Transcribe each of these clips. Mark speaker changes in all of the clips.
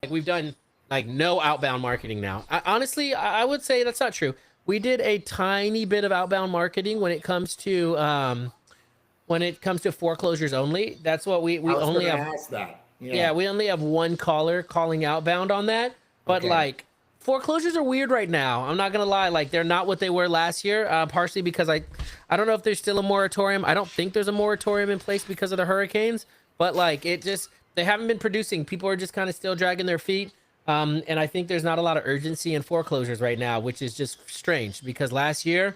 Speaker 1: we've done like no outbound marketing now. Honestly, I would say that's not true. We did a tiny bit of outbound marketing when it comes to foreclosures only. That's what
Speaker 2: I
Speaker 1: we
Speaker 2: was
Speaker 1: only
Speaker 2: gonna
Speaker 1: have.
Speaker 2: ask that.
Speaker 1: Yeah,
Speaker 2: Yeah.
Speaker 1: we only have one caller calling outbound on that. But
Speaker 2: Okay.
Speaker 1: like foreclosures are weird right now. I'm not gonna lie. Like they're not what they were last year. Partially because I don't know if there's still a moratorium. I don't think there's a moratorium in place because of the hurricanes. But like it just they haven't been producing. People are just kind of still dragging their feet. And I think there's not a lot of urgency in foreclosures right now, which is just strange because last year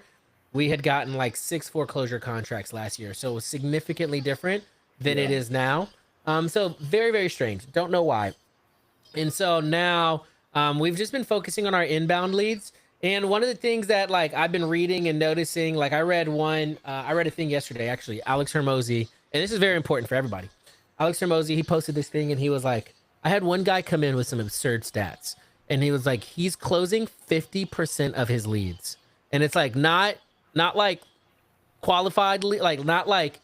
Speaker 1: we had gotten like 6 foreclosure contracts last year. So it was significantly different than it
Speaker 2: Yeah.
Speaker 1: is now. So very, very strange. Don't know why. And so now we've just been focusing on our inbound leads. And one of the things that like I've been reading and noticing, like I read a thing yesterday, actually, Alex Hermosi, and this is very important for everybody. Alex Hermosi, he posted this thing and he was like, I had one guy come in with some absurd stats. And he was like, he's closing 50% of his leads. And it's like not like qualified, like not like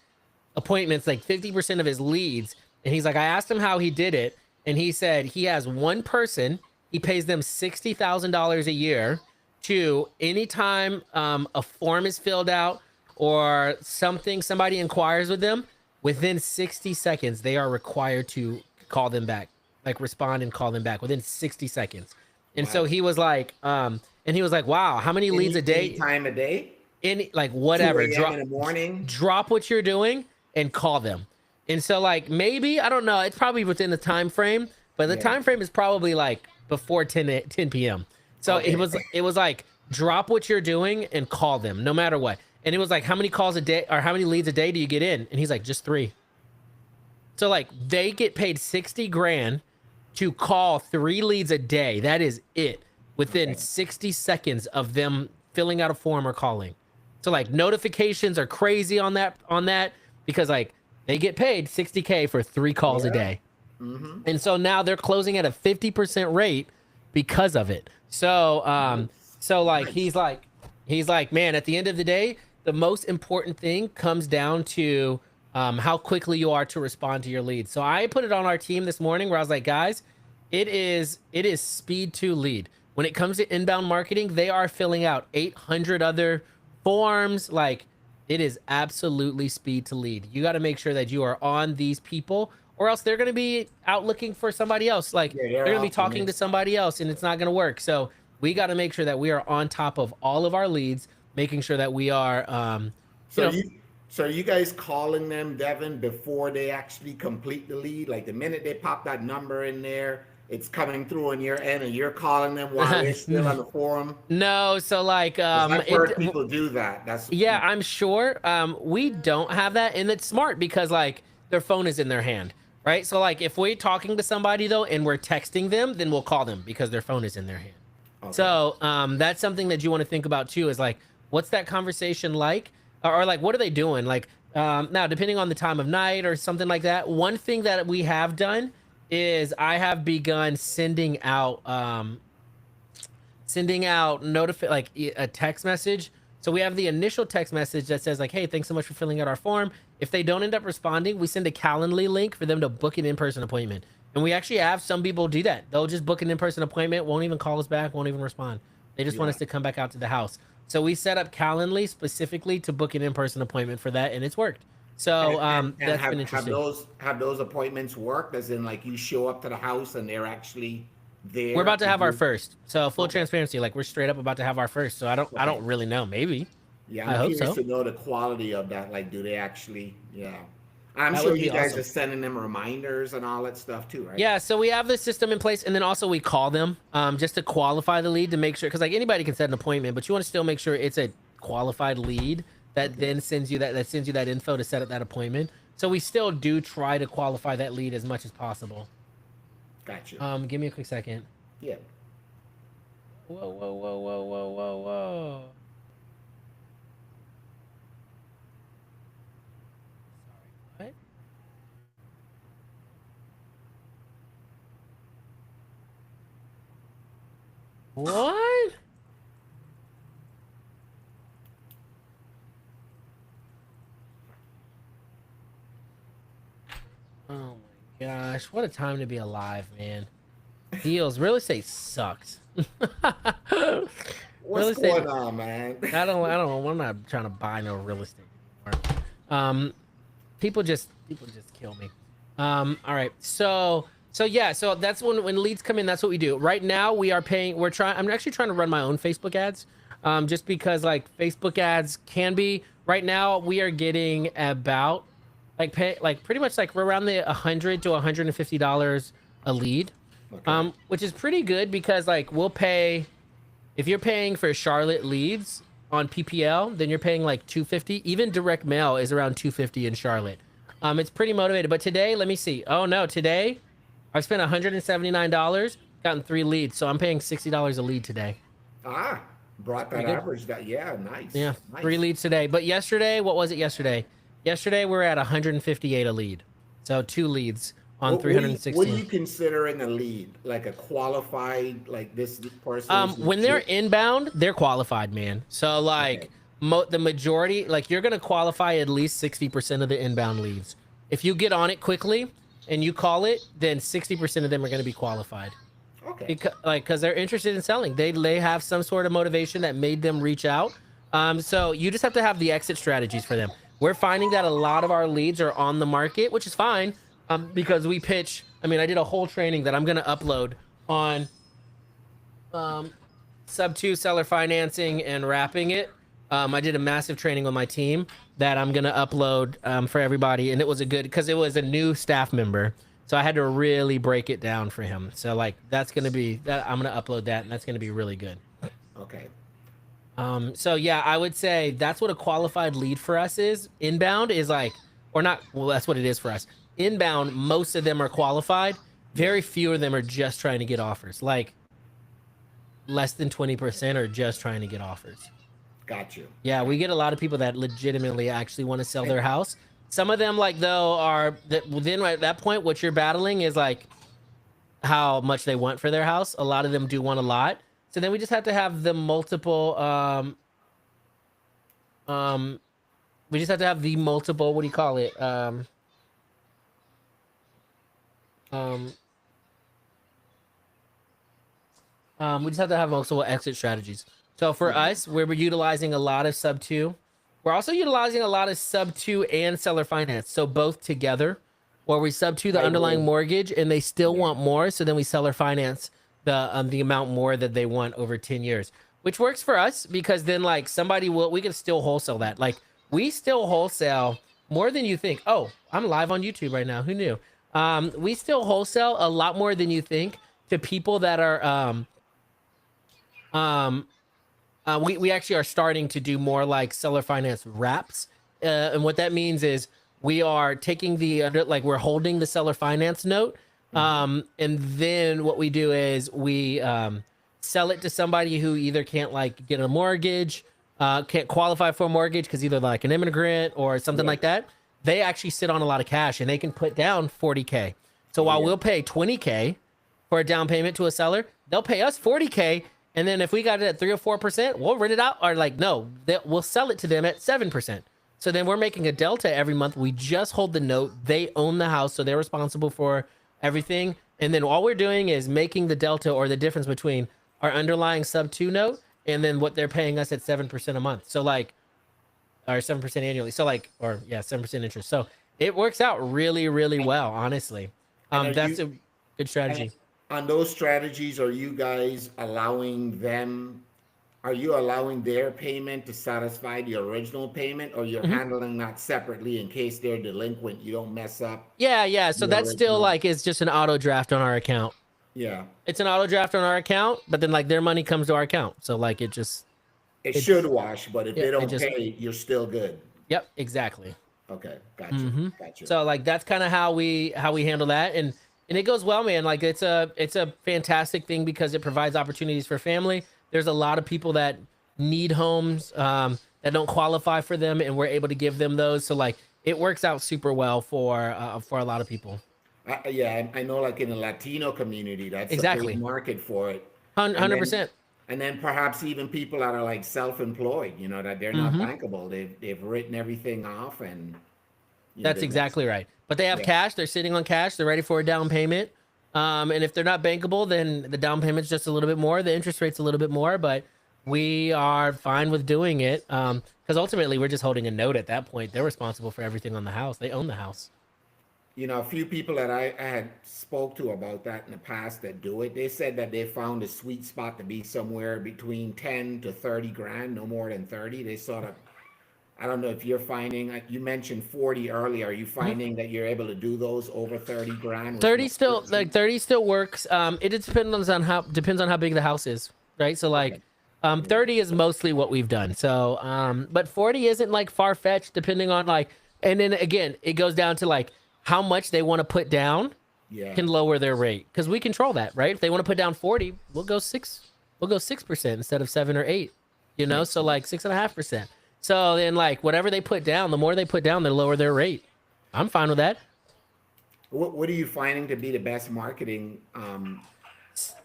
Speaker 1: appointments, like 50% of his leads. And he's like, I asked him how he did it. And he said he has one person, he pays them $60,000 a year to anytime a form is filled out or somebody inquires with them, within 60 seconds, they are required to call them back, like respond and call them back within 60 seconds. And so
Speaker 2: Wow.
Speaker 1: he was like, wow, how many leads a
Speaker 2: Any
Speaker 1: day?
Speaker 2: time of day,
Speaker 1: Any like
Speaker 2: 2
Speaker 1: whatever,
Speaker 2: a.m. in the morning.
Speaker 1: drop what you're doing and call them. And so like maybe I don't know, it's probably within the time frame, but the
Speaker 2: Yeah.
Speaker 1: time frame is probably like before 10 p.m. So
Speaker 2: Okay.
Speaker 1: it was like drop what you're doing and call them no matter what. And it was like, how many calls a day or how many leads a day do you get in? And he's like, just 3. So like they get paid 60 grand to call 3 leads a day. That is it, within
Speaker 2: Okay.
Speaker 1: 60 seconds of them filling out a form or calling. So like notifications are crazy on that because like they get paid 60K for 3 calls a
Speaker 2: Yeah.
Speaker 1: day.
Speaker 2: Mm-hmm.
Speaker 1: And so now they're closing at a 50% rate because of it.
Speaker 2: Nice.
Speaker 1: So like
Speaker 2: Nice.
Speaker 1: he's like, man, at the end of the day, the most important thing comes down to how quickly you are to respond to your leads. So I put it on our team this morning where I was like, guys, it is speed to lead. When it comes to inbound marketing, they are filling out 800 other forms. Like it is absolutely speed to lead. You got to make sure that you are on these people, or else they're going to be out looking for somebody else. Like
Speaker 2: Yeah,
Speaker 1: they're
Speaker 2: they're
Speaker 1: going to be talking to
Speaker 2: optimists.
Speaker 1: somebody else, and it's not going to work. So we got to make sure that we are on top of all of our leads, making sure that we are, you
Speaker 2: So
Speaker 1: know,
Speaker 2: you, so are you guys calling them, Devin, before they actually complete the lead? Like the minute they pop that number in there, it's coming through on your end, and you're calling them while they're still on the forum.
Speaker 1: no. So like,
Speaker 2: Because I've heard people do that. That's
Speaker 1: yeah, I'm sure. We don't have that, and it's smart because like their phone is in their hand, right? So like if we're talking to somebody though and we're texting them, then we'll call them because their phone is in their hand.
Speaker 2: okay.
Speaker 1: So that's something that you want to think about too. Is like, what's that conversation like, or like, what are they doing? Like now, depending on the time of night or something like that. One thing that we have done is I have begun sending out like a text message. So we have the initial text message that says like, hey, thanks so much for filling out our form. If they don't end up responding, we send a Calendly link for them to book an in-person appointment. And we actually have some people do that. They'll just book an in-person appointment, won't even call us back, won't even respond. They just want
Speaker 2: Yeah.
Speaker 1: us to come back out to the house. So we set up Calendly specifically to book an in-person appointment for that, and it's worked. So
Speaker 2: And
Speaker 1: that's been
Speaker 2: have
Speaker 1: interesting.
Speaker 2: those appointments worked? As in, like you show up to the house and they're actually
Speaker 1: We're
Speaker 2: there
Speaker 1: about to
Speaker 2: to
Speaker 1: have our
Speaker 2: do.
Speaker 1: first. So full
Speaker 2: Okay.
Speaker 1: transparency, like we're straight up about to have our first. So I
Speaker 2: Okay.
Speaker 1: don't really know. Maybe.
Speaker 2: Yeah,
Speaker 1: I
Speaker 2: I'm
Speaker 1: hope
Speaker 2: curious
Speaker 1: so.
Speaker 2: to know the quality of that. Like, do they actually? Yeah, I'm
Speaker 1: That
Speaker 2: sure
Speaker 1: would
Speaker 2: you
Speaker 1: be
Speaker 2: guys are
Speaker 1: awesome.
Speaker 2: sending them reminders and all that stuff too, right?
Speaker 1: Yeah, so we have the system in place, and then also we call them just to qualify the lead to make sure, because like anybody can set an appointment, but you want to still make sure it's a qualified lead that
Speaker 2: Okay,
Speaker 1: then sends you that info to set up that appointment. So we still do try to qualify that lead as much as possible.
Speaker 2: gotcha.
Speaker 1: Give me a quick second.
Speaker 2: Yeah.
Speaker 1: Whoa, whoa, whoa, whoa, whoa, whoa, whoa. Sorry, what? What? Oh my gosh, what a time to be alive, man. Deals. Real estate sucks. Real
Speaker 2: What's
Speaker 1: estate.
Speaker 2: going on, man?
Speaker 1: I don't know. I'm not trying to buy no real estate anymore. People just kill me. All right. So yeah, so that's when leads come in, that's what we do. Right now we are paying, I'm actually trying to run my own Facebook ads. Just because like Facebook ads can be right now we are getting about like pretty much like we're around the $100 to $150 a lead.
Speaker 2: Okay.
Speaker 1: Which is pretty good because like we'll pay if you're paying for Charlotte leads on PPL, then you're paying like 250. Even direct mail is around 250 in Charlotte. It's pretty motivated. But today, let me see. Oh no, today I spent $179, gotten 3 leads, so I'm paying $60 a lead today.
Speaker 2: Ah, brought that
Speaker 1: Pretty good.
Speaker 2: average. That yeah, nice.
Speaker 1: Yeah,
Speaker 2: nice.
Speaker 1: 3 leads today. But yesterday, what was it yesterday? Yesterday we're at 158 a lead, so 2 leads on
Speaker 2: What are
Speaker 1: 316.
Speaker 2: you considering a lead? Like a qualified, like this person? Is
Speaker 1: When they're
Speaker 2: legit?
Speaker 1: inbound, they're qualified, man. So like
Speaker 2: Okay.
Speaker 1: the majority, like you're gonna qualify at least 60% of the inbound leads. If you get on it quickly and you call it, then 60% of them are gonna be qualified
Speaker 2: Okay.
Speaker 1: because they're interested in selling. They have some sort of motivation that made them reach out. So you just have to have the exit strategies for them. We're finding that a lot of our leads are on the market, which is fine. Because we pitch. I mean, I did a whole training that I'm gonna upload on sub 2 seller financing and wrapping it. I did a massive training with my team that I'm gonna upload for everybody, and it was a good because it was a new staff member, so I had to really break it down for him. So like that's gonna be that I'm gonna upload that, and that's gonna be really good.
Speaker 2: Okay.
Speaker 1: So yeah, I would say that's what a qualified lead for us is. Inbound is like, or not. Well, that's what it is for us. Inbound, most of them are qualified. Very few of them are just trying to get offers. Like less than 20% are just trying to get offers.
Speaker 2: Got you.
Speaker 1: Yeah, we get a lot of people that legitimately actually want to sell their house. Some of them, like though, are that within at that point, what you're battling is like how much they want for their house. A lot of them do want a lot. So then we just have to have the multiple. We just have to have the multiple. What do you call it? We just have to have multiple exit strategies. So for us, we're utilizing a lot of sub 2. We're also utilizing a lot of sub 2 and seller finance. So both together, where we sub 2 the underlying mortgage and they still want more. So then we seller finance the amount more that they want over 10 years, which works for us because then like we can still wholesale that. Like we still wholesale more than you think. Oh, I'm live on YouTube right now. Who knew? We still wholesale a lot more than you think to people that are we actually are starting to do more like seller finance wraps. And what that means is we are taking we're holding the seller finance note. And then what we do is we sell it to somebody who either can't like get a mortgage, can't qualify for a mortgage because either like an immigrant or something like that. They actually sit on a lot of cash and they can put down 40K. So while we'll pay 20K for a down payment to a seller, they'll pay us 40K. And then if we got it at 3 or 4%, we'll rent it out, or like, no, we'll sell it to them at 7%. So then we're making a delta every month. We just hold the note. They own the house, so they're responsible for everything. And then all we're doing is making the delta or the difference between our underlying sub 2 note and then what they're paying us at 7% a month. So like, or 7% annually. So like, or yeah, 7% interest. So it works out really, really well, honestly. That's a good strategy.
Speaker 2: On those strategies, are you guys allowing them? Are you allowing their payment to satisfy the original payment, or you're handling that separately in case they're delinquent? You don't mess up.
Speaker 1: Yeah. So that's still like it's just an auto draft on our account.
Speaker 2: Yeah.
Speaker 1: It's an auto draft on our account, but then like their money comes to our account. So like it
Speaker 2: should wash, but if they don't
Speaker 1: just
Speaker 2: pay, you're still good.
Speaker 1: Yep, exactly.
Speaker 2: Okay, gotcha. Gotcha.
Speaker 1: So like that's kind of how we handle that, and it goes well, man. Like it's a fantastic thing because it provides opportunities for family. There's a lot of people that need homes that don't qualify for them, and we're able to give them those. So like it works out super well for a lot of people.
Speaker 2: Yeah, I know. Like in the Latino community, that's
Speaker 1: Exactly.
Speaker 2: a big market for it.
Speaker 1: 100%.
Speaker 2: And then perhaps even people that are like self-employed, that they're not bankable. They've written everything off, and
Speaker 1: That's exactly right. But they have cash. They're sitting on cash. They're ready for a down payment. And if they're not bankable, then the down payment's just a little bit more, the interest rate's a little bit more, but we are fine with doing it. Because ultimately we're just holding a note at that point. They're responsible for everything on the house. They own the house.
Speaker 2: You know, a few people that I had spoke to about that in the past that do it, they said that they found a sweet spot to be somewhere between 10 to 30 grand, no more than 30. They sort of, I don't know if you're finding, like you mentioned 40 earlier, are you finding that you're able to do those over 30 grand?
Speaker 1: 30 still, like 30 still works. It depends on how big the house is, right? So like,
Speaker 2: Okay.
Speaker 1: 30 is mostly what we've done. So, but 40 isn't like far fetched, depending on like, and then again, it goes down to like how much they want to put down
Speaker 2: Yeah.
Speaker 1: can lower their rate because we control that, right? If they want to put down 40, we'll go 6% instead of 7 or 8, you know? So like 6.5%. So then like whatever they put down, the more they put down, they lower their rate. I'm fine with that.
Speaker 2: What are you finding to be the best marketing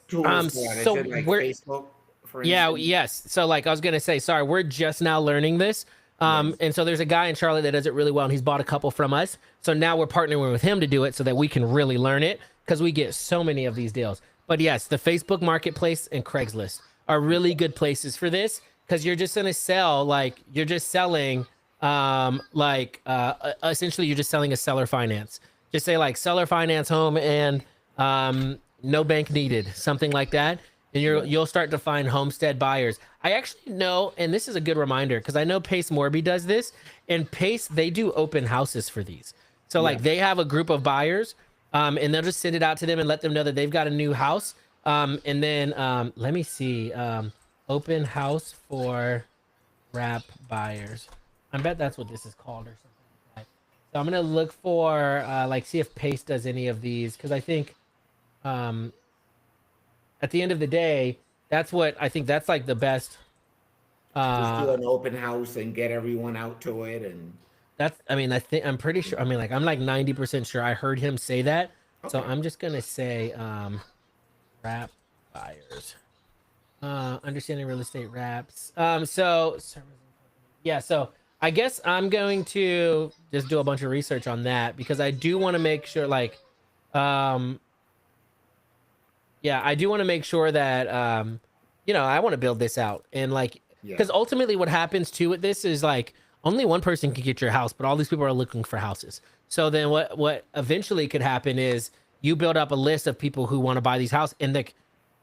Speaker 2: tools for that?
Speaker 1: So
Speaker 2: Is it like
Speaker 1: we're,
Speaker 2: Facebook, for
Speaker 1: yeah,
Speaker 2: instance?
Speaker 1: yes. So like I was gonna say, sorry, we're just now learning this.
Speaker 2: Yes.
Speaker 1: And so there's a guy in Charlotte that does it really well, and he's bought a couple from us. So now we're partnering with him to do it so that we can really learn it because we get so many of these deals. But yes, the Facebook Marketplace and Craigslist are really good places for this because you're just gonna sell like you're just selling essentially you're just selling a seller finance. Just say like seller finance home and no bank needed, something like that. And you'll start to find homestead buyers. I actually know, and this is a good reminder because I know Pace Morby does this, and Pace they do open houses for these. So like
Speaker 2: Yeah.
Speaker 1: they have a group of buyers, and they'll just send it out to them and let them know that they've got a new house. And then let me see, open house for wrap buyers. I bet that's what this is called or something like that. So I'm gonna look for like see if Pace does any of these because I think at the end of the day, that's what I think that's like the best.
Speaker 2: Just do
Speaker 1: Uh,
Speaker 2: an open house and get everyone out to it, and
Speaker 1: that's I mean I think I'm pretty sure. I mean like I'm like 90% sure I heard him say that. So
Speaker 2: okay.
Speaker 1: I'm just gonna say wrap buyers. Understanding real estate wraps. So yeah, so I guess I'm going to just do a bunch of research on that because I do want to make sure like um yeah, I do want to make sure that you know, I want to build this out and like
Speaker 2: Yeah.
Speaker 1: because ultimately what happens too with this is like only one person can get your house, but all these people are looking for houses. So then what eventually could happen is you build up a list of people who want to buy these houses and like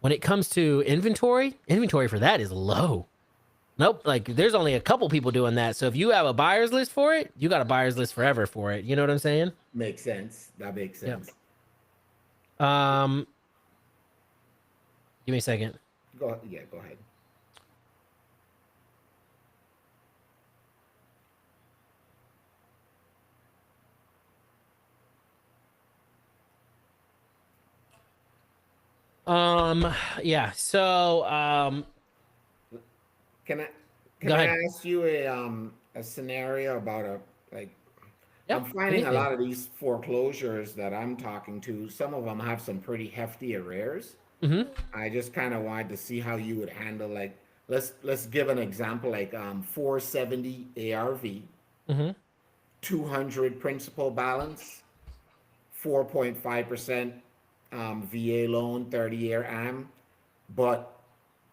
Speaker 1: when it comes to inventory for that is low. Nope, like there's only a couple people doing that. So if you have a buyer's list for it, you got a buyer's list forever for it. You know what I'm saying?
Speaker 2: Makes sense. That makes
Speaker 1: Yep.
Speaker 2: sense.
Speaker 1: Um, give me a second.
Speaker 2: Yeah, go ahead.
Speaker 1: Yeah. So,
Speaker 2: Can I
Speaker 1: go
Speaker 2: can I
Speaker 1: ahead.
Speaker 2: ask you a scenario about a like
Speaker 1: Yeah.
Speaker 2: I'm finding a
Speaker 1: Anything.
Speaker 2: lot of these foreclosures that I'm talking to, some of them have some pretty hefty arrears.
Speaker 1: Mm-hmm.
Speaker 2: I just kind of wanted to see how you would handle like let's give an example like 470 ARV,
Speaker 1: Mm-hmm.
Speaker 2: 200 principal balance, 4.5% VA loan, 30-year AM, but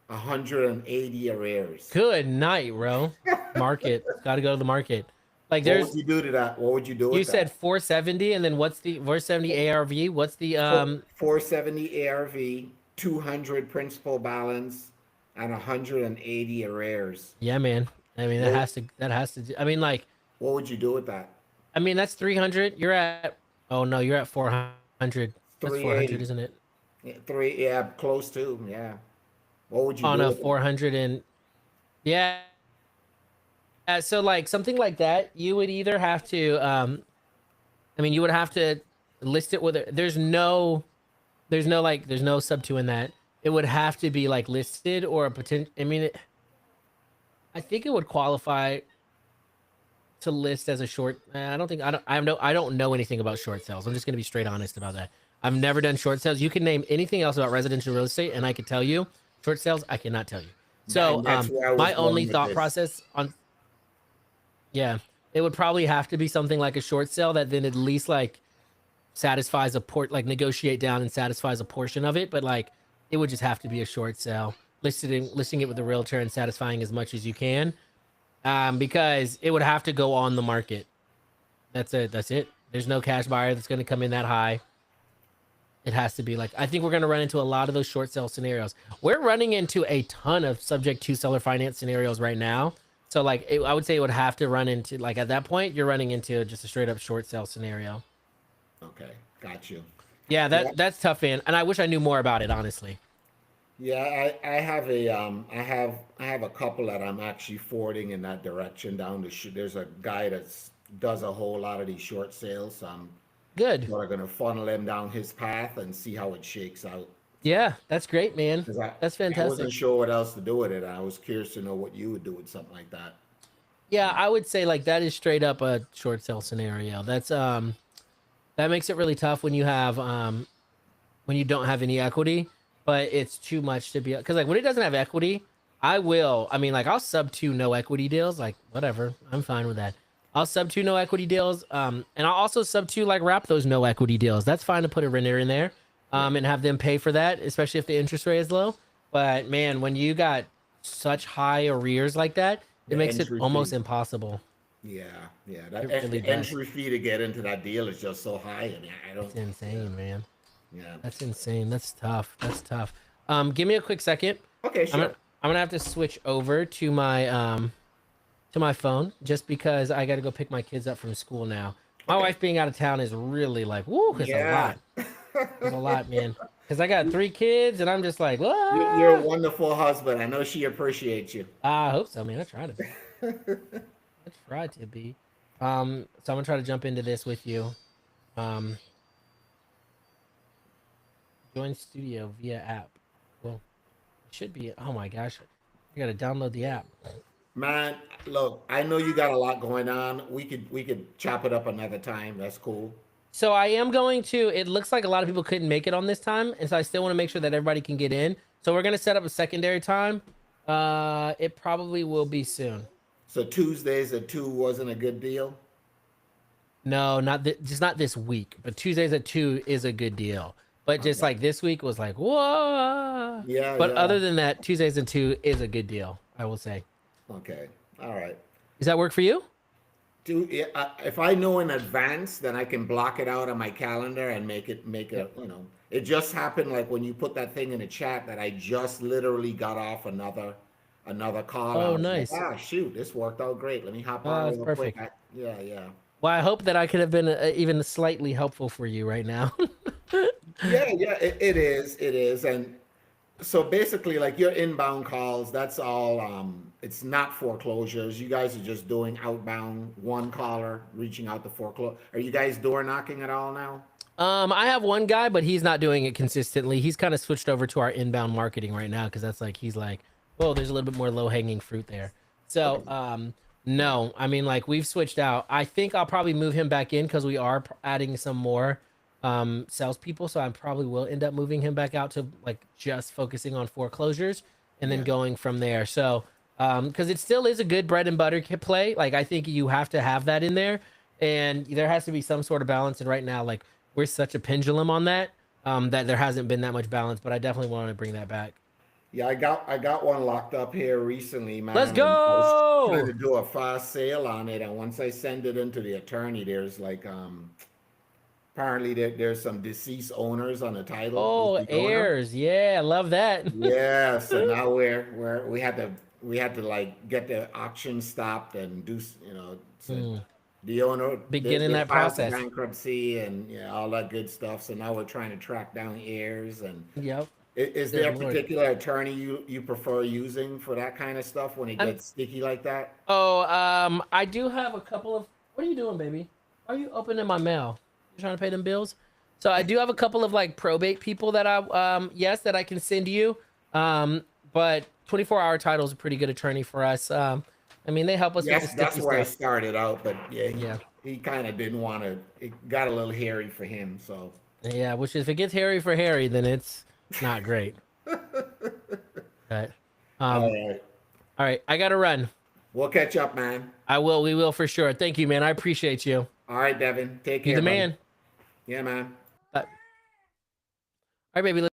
Speaker 2: 180 arrears.
Speaker 1: Good night, bro. Market. Got to go to the market. Like
Speaker 2: What would
Speaker 1: there's
Speaker 2: you do to that? What would you do
Speaker 1: you
Speaker 2: with
Speaker 1: said
Speaker 2: that?
Speaker 1: 470 and then what's the 470 ARV? What's the
Speaker 2: 470 ARV, 200 principal balance, and 180 arrears.
Speaker 1: yeah, man. I mean
Speaker 2: What,
Speaker 1: that has to I mean like
Speaker 2: what would you do with that?
Speaker 1: I mean that's 300. You're at oh no, you're at 400. That's 400,
Speaker 2: 380.
Speaker 1: isn't it?
Speaker 2: Yeah, three, yeah, close to, yeah. What would you
Speaker 1: Oh
Speaker 2: do
Speaker 1: no,
Speaker 2: with that?
Speaker 1: 400 and yeah. So like something like that, you would either have to I mean you would have to list it with there's no sub to in that. It would have to be like listed or a potential I mean I think it would qualify to list as a short. I don't think I don't know anything about short sales. I'm just gonna be straight honest about that. I've never done short sales. You can name anything else about residential real estate, and I could tell you. Short sales, I cannot tell you. So,
Speaker 2: And that's where I was
Speaker 1: my only
Speaker 2: going with
Speaker 1: thought
Speaker 2: this.
Speaker 1: process on yeah, it would probably have to be something like a short sale that then at least like satisfies a port, like negotiate down and satisfies a portion of it, but like it would just have to be a short sale, listing it with the realtor and satisfying as much as you can, because it would have to go on the market. That's it. That's it. There's no cash buyer that's going to come in that high. It has to be like, I think we're going to run into a lot of those short sale scenarios. We're running into a ton of subject to seller finance scenarios right now. So like, I would say it would have to run into, like at that point, you're running into just a straight up short sale scenario.
Speaker 2: Okay, got you.
Speaker 1: Yeah, that's tough, man. And I wish I knew more about it, honestly.
Speaker 2: Yeah, I have a I have a couple that I'm actually forwarding in that direction down the there's a guy that's does a whole lot of these short sales. So I'm
Speaker 1: Good.
Speaker 2: sort of gonna funnel him down his path and see how it shakes out.
Speaker 1: Yeah, that's great, man.
Speaker 2: 'Cause
Speaker 1: That's
Speaker 2: I
Speaker 1: fantastic.
Speaker 2: wasn't sure what else to do with it. I was curious to know what you would do with something like that.
Speaker 1: Yeah, I would say like that is straight up a short sale scenario. That's that makes it really tough when you have when you don't have any equity, but it's too much to be, because like when it doesn't have equity, I mean like I'll sub to no equity deals, like whatever, I'm fine with that. I'll sub to no equity deals, and I'll also sub to like wrap those no equity deals. That's fine to put a renter in there, and have them pay for that, especially if the interest rate is low. But man, when you got such high arrears like that, it
Speaker 2: The
Speaker 1: makes it
Speaker 2: entry
Speaker 1: almost
Speaker 2: fee.
Speaker 1: impossible.
Speaker 2: Yeah, yeah. That
Speaker 1: It really
Speaker 2: the
Speaker 1: does.
Speaker 2: entry fee to get into that deal is just so high. I mean, I don't.
Speaker 1: It's insane, man.
Speaker 2: Yeah.
Speaker 1: That's insane. That's tough. That's tough. Give me a quick second.
Speaker 2: Okay,
Speaker 1: I'm
Speaker 2: sure.
Speaker 1: gonna have to switch over to my phone just because I got to go pick my kids up from school now. My
Speaker 2: Okay.
Speaker 1: wife being out of town is really like, woo, it's a
Speaker 2: Yeah.
Speaker 1: lot. It's a lot, man. Because I got 3 kids and I'm just like,
Speaker 2: You're a
Speaker 1: what?
Speaker 2: wonderful husband. I know she appreciates you.
Speaker 1: I hope so, man. I try to be. I try to be. So I'm gonna try to jump into this with you. Um, join studio via app. Well, it should be. Oh my gosh, I gotta download the app.
Speaker 2: Man, look, I know you got a lot going on. We could chop it up another time. That's cool.
Speaker 1: So I am going to. It looks like a lot of people couldn't make it on this time, and so I still want to make sure that everybody can get in. So we're gonna set up a secondary time. It probably will be soon.
Speaker 2: So Tuesdays at 2 wasn't a good deal.
Speaker 1: No, just not this week. But Tuesdays at 2 is a good deal. But just
Speaker 2: Okay.
Speaker 1: like this week was like, whoa.
Speaker 2: Yeah,
Speaker 1: But
Speaker 2: yeah.
Speaker 1: other than that, Tuesdays at 2 is a good deal, I will say.
Speaker 2: Okay. All right.
Speaker 1: Does that work for you?
Speaker 2: Yeah, if I know in advance, then I can block it out on my calendar and make
Speaker 1: Yep.
Speaker 2: it, it just happened like when you put that thing in the chat that I just literally got off another call. I
Speaker 1: Oh,
Speaker 2: was like,
Speaker 1: nice.
Speaker 2: shoot, this worked out great. Let me hop
Speaker 1: Oh,
Speaker 2: on
Speaker 1: that's
Speaker 2: real quick.
Speaker 1: perfect.
Speaker 2: Yeah, yeah.
Speaker 1: Well, I hope that I could have been even slightly helpful for you right now.
Speaker 2: Yeah, yeah, it is. And so basically like your inbound calls, that's all it's not foreclosures. You guys are just doing outbound one caller reaching out to foreclose. Are you guys door knocking at all now?
Speaker 1: I have one guy, but he's not doing it consistently. He's kind of switched over to our inbound marketing right now because that's like he's like, well, there's a little bit more low hanging fruit there. So, no, I mean like we've switched out. I think I'll probably move him back in because we are adding some more salespeople. So I probably will end up moving him back out to like just focusing on foreclosures and then
Speaker 2: Yeah.
Speaker 1: going from there. So, because it still is a good bread and butter play. Like I think you have to have that in there, and there has to be some sort of balance. And right now, like we're such a pendulum on that, that there hasn't been that much balance. But I definitely want to bring that back.
Speaker 2: Yeah, I got one locked up here recently, man.
Speaker 1: Let's
Speaker 2: And I was trying to
Speaker 1: go.
Speaker 2: do a fast sale on it, and once I send it into the attorney, there's like apparently there's some deceased owners on the title,
Speaker 1: Oh,
Speaker 2: deceased owner.
Speaker 1: heirs. Yeah, I love that.
Speaker 2: Yeah, so now we had to like get the auction stopped and do so
Speaker 1: Hmm.
Speaker 2: the owner
Speaker 1: Beginning
Speaker 2: they
Speaker 1: that
Speaker 2: filed for
Speaker 1: process.
Speaker 2: bankruptcy and all that good stuff. So now we're trying to track down heirs. And
Speaker 1: Yep.
Speaker 2: is
Speaker 1: Good
Speaker 2: there a
Speaker 1: Lord.
Speaker 2: particular attorney you prefer using for that kind of stuff when it
Speaker 1: I'm,
Speaker 2: gets sticky like that?
Speaker 1: oh, I do have a couple of. What are you doing, baby? Why are you opening my mail? You trying to pay them bills? So I do have a couple of like probate people that yes, that I can send you. But 24-hour title is a pretty good attorney for us. I mean, they help us with the
Speaker 2: Yes, that's
Speaker 1: sticky
Speaker 2: where I
Speaker 1: stuff.
Speaker 2: started out, but yeah,
Speaker 1: Yeah.
Speaker 2: he kind of didn't want to. It got a little hairy for him, so.
Speaker 1: Yeah, which if it gets hairy for Harry, then it's not great. But
Speaker 2: All
Speaker 1: um,
Speaker 2: right,
Speaker 1: all right, I gotta run.
Speaker 2: we'll catch up, man.
Speaker 1: I will. We will for sure. Thank you, man. I appreciate you.
Speaker 2: All right, Devin, take
Speaker 1: You
Speaker 2: care,
Speaker 1: the
Speaker 2: buddy.
Speaker 1: man.
Speaker 2: Yeah, man.
Speaker 1: But all right, baby.